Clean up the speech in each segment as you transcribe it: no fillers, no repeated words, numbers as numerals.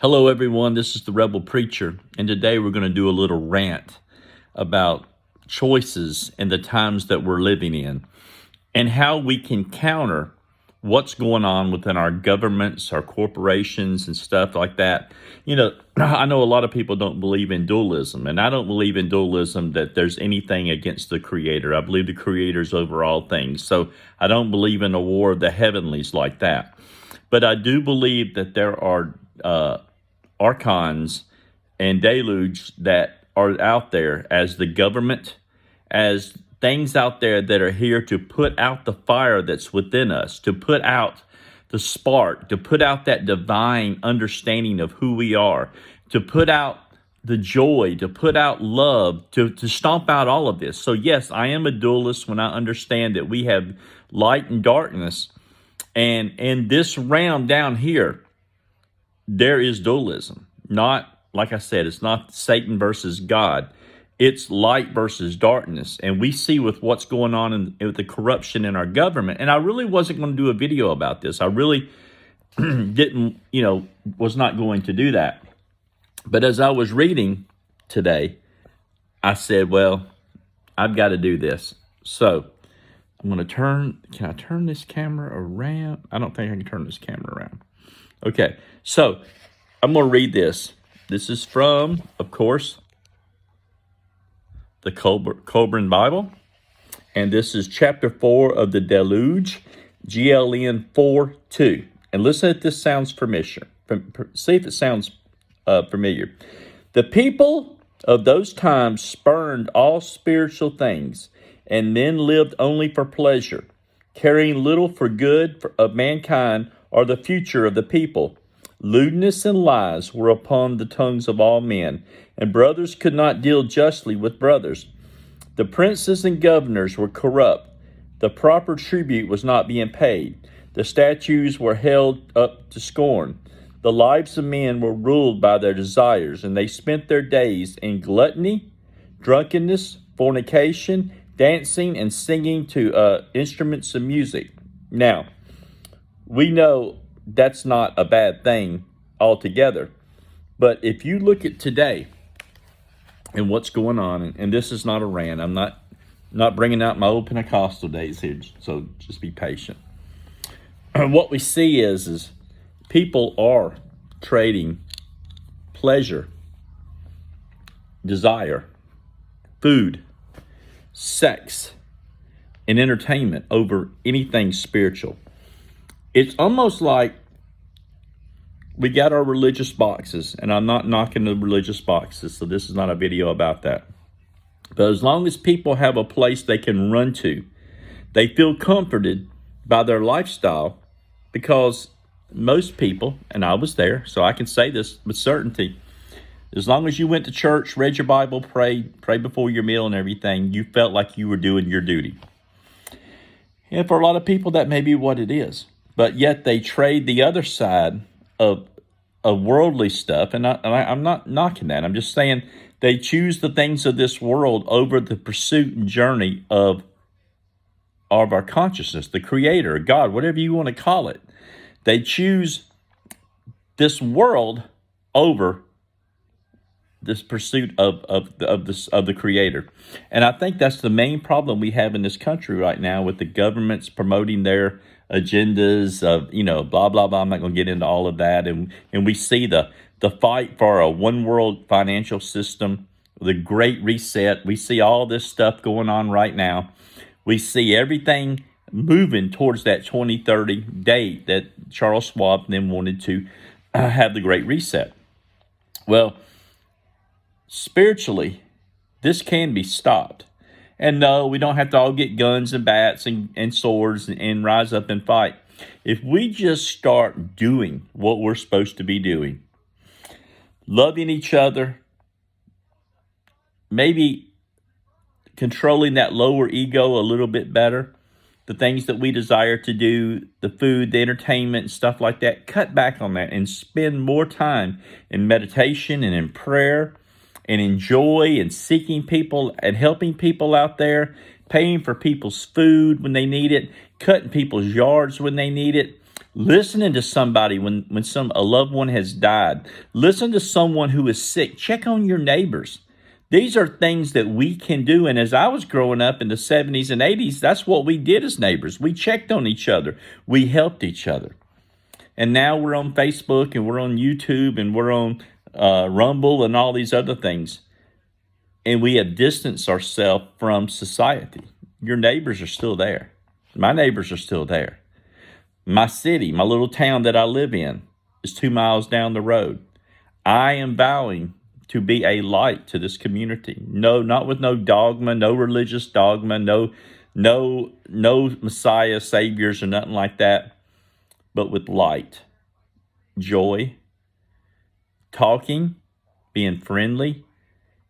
Hello, everyone. This is the Rebel Preacher, and today we're going to do a little rant about choices and the times that we're living in and how we can counter what's going on within our governments, our corporations, and stuff like that. I know a lot of people don't believe in dualism, and I don't believe in dualism that there's anything against the Creator. I believe the Creator's over all things, so I don't believe in a war of the heavenlies like that. But I do believe that there are archons and deluge that are out there as the government, as things out there that are here to put out the fire that's within us, to put out the spark, to put out that divine understanding of who we are, to put out the joy, to put out love, to stomp out all of this. So yes, I am a dualist when I understand that we have light and darkness. And in this realm down here, there is dualism. Not, like I said, it's not Satan versus God. It's light versus darkness. And we see with what's going on with the corruption in our government. And I really wasn't going to do a video about this. I really didn't, was not going to do that. But as I was reading today, I said, well, I've got to do this. So I'm going to can I turn this camera around? I don't think I can turn this camera around. Okay, so I'm going to read this. This is from, of course, the Coburn Bible. And this is chapter 4 of the Deluge, GLN 4:2. And listen if this sounds familiar. See if it sounds familiar. The people of those times spurned all spiritual things, and men lived only for pleasure, caring little for good of mankind or the future of the people. Lewdness and lies were upon the tongues of all men, and brothers could not deal justly with brothers. The princes and governors were corrupt. The proper tribute was not being paid. The statues were held up to scorn. The lives of men were ruled by their desires, and they spent their days in gluttony, drunkenness, fornication, dancing, and singing to instruments of music. Now, we know that's not a bad thing altogether. But if you look at today and what's going on, and this is not a rant, I'm not bringing out my old Pentecostal days here, so just be patient. What we see is people are trading pleasure, desire, food, sex, and entertainment over anything spiritual. It's almost like we got our religious boxes, and I'm not knocking the religious boxes, so this is not a video about that. But as long as people have a place they can run to, they feel comforted by their lifestyle, because most people, and I was there, so I can say this with certainty, as long as you went to church, read your Bible, prayed before your meal and everything, you felt like you were doing your duty. And for a lot of people, that may be what it is. But yet they trade the other side of worldly stuff. And I'm not knocking that. I'm just saying they choose the things of this world over the pursuit and journey of our consciousness, the Creator, God, whatever you want to call it. They choose this world over this pursuit of the Creator. And I think that's the main problem we have in this country right now, with the governments promoting their agendas of, blah, blah, blah. I'm not going to get into all of that. And we see the fight for a one world financial system, the Great Reset. We see all this stuff going on right now. We see everything moving towards that 2030 date that Charles Schwab then wanted to have the Great Reset. Well, spiritually, this can be stopped. And no, we don't have to all get guns and bats and swords and rise up and fight. If we just start doing what we're supposed to be doing, loving each other, maybe controlling that lower ego a little bit better, the things that we desire to do, the food, the entertainment, and stuff like that, cut back on that and spend more time in meditation and in prayer and in joy and seeking people and helping people out there, paying for people's food when they need it, cutting people's yards when they need it, Listening to somebody when a loved one has died. Listen to someone who is sick. Check on your neighbors. These are things that we can do. And as I was growing up in the 70s and 80s, that's what we did as neighbors. We checked on each other. We helped each other. And now we're on Facebook and we're on YouTube and we're on Rumble and all these other things. And we have distanced ourselves from society. Your neighbors are still there. My neighbors are still there. My city, my little town that I live in, is 2 miles down the road. I am vowing to be a light to this community. No, not with no dogma, no religious dogma, no Messiah, saviors, or nothing like that, but with light, joy, talking, being friendly,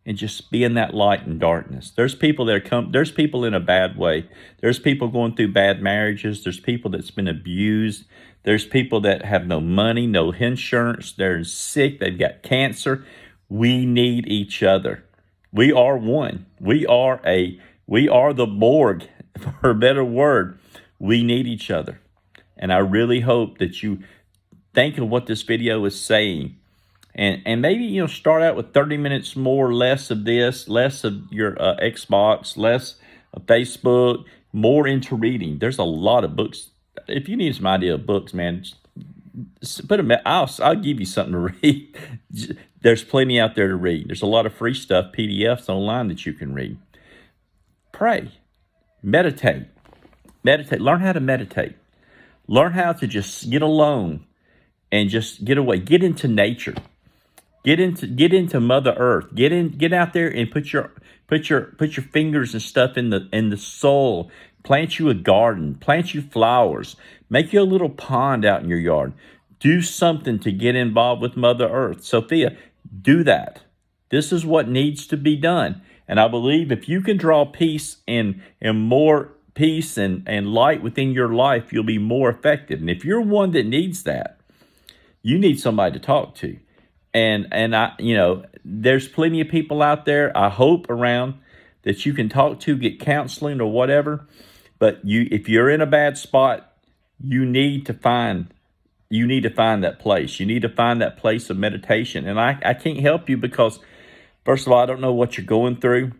and just being that light in darkness. There's people there's people in a bad way. There's people going through bad marriages. There's people that's been abused. There's people that have no money, no insurance. They're sick. They've got cancer. We need each other. We are one. We are the Borg, for a better word. We need each other. And I really hope that you think of what this video is saying. And maybe, start out with 30 minutes more, less of this, less of your Xbox, less of Facebook, more into reading. There's a lot of books. If you need some idea of books, man, I'll give you something to read. There's plenty out there to read. There's a lot of free stuff, PDFs online that you can read. Pray. Meditate. Learn how to meditate. Learn how to just get alone and just get away. Get into nature. Get into Mother Earth. Get out there and put your fingers and stuff in the soil. Plant you a garden. Plant you flowers. Make you a little pond out in your yard. Do something to get involved with Mother Earth. Sophia, do that. This is what needs to be done. And I believe if you can draw peace and more peace and light within your life, you'll be more effective. And if you're one that needs that, you need somebody to talk to. And I, there's plenty of people out there, I hope, around that you can talk to, get counseling or whatever. But if you're in a bad spot, you need to find that place. You need to find that place of meditation. And I can't help you because, first of all, I don't know what you're going through.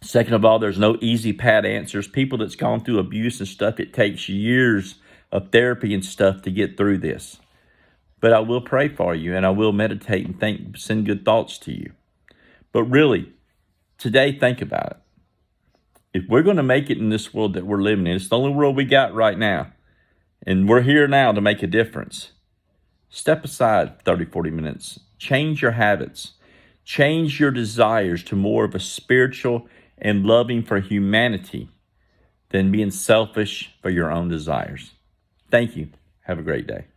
Second of all, there's no easy pat answers. People that's gone through abuse and stuff, it takes years of therapy and stuff to get through this. But I will pray for you, and I will meditate and send good thoughts to you. But really, today, think about it. If we're going to make it in this world that we're living in, it's the only world we got right now, and we're here now to make a difference. Step aside 30, 40 minutes. Change your habits. Change your desires to more of a spiritual and loving for humanity than being selfish for your own desires. Thank you. Have a great day.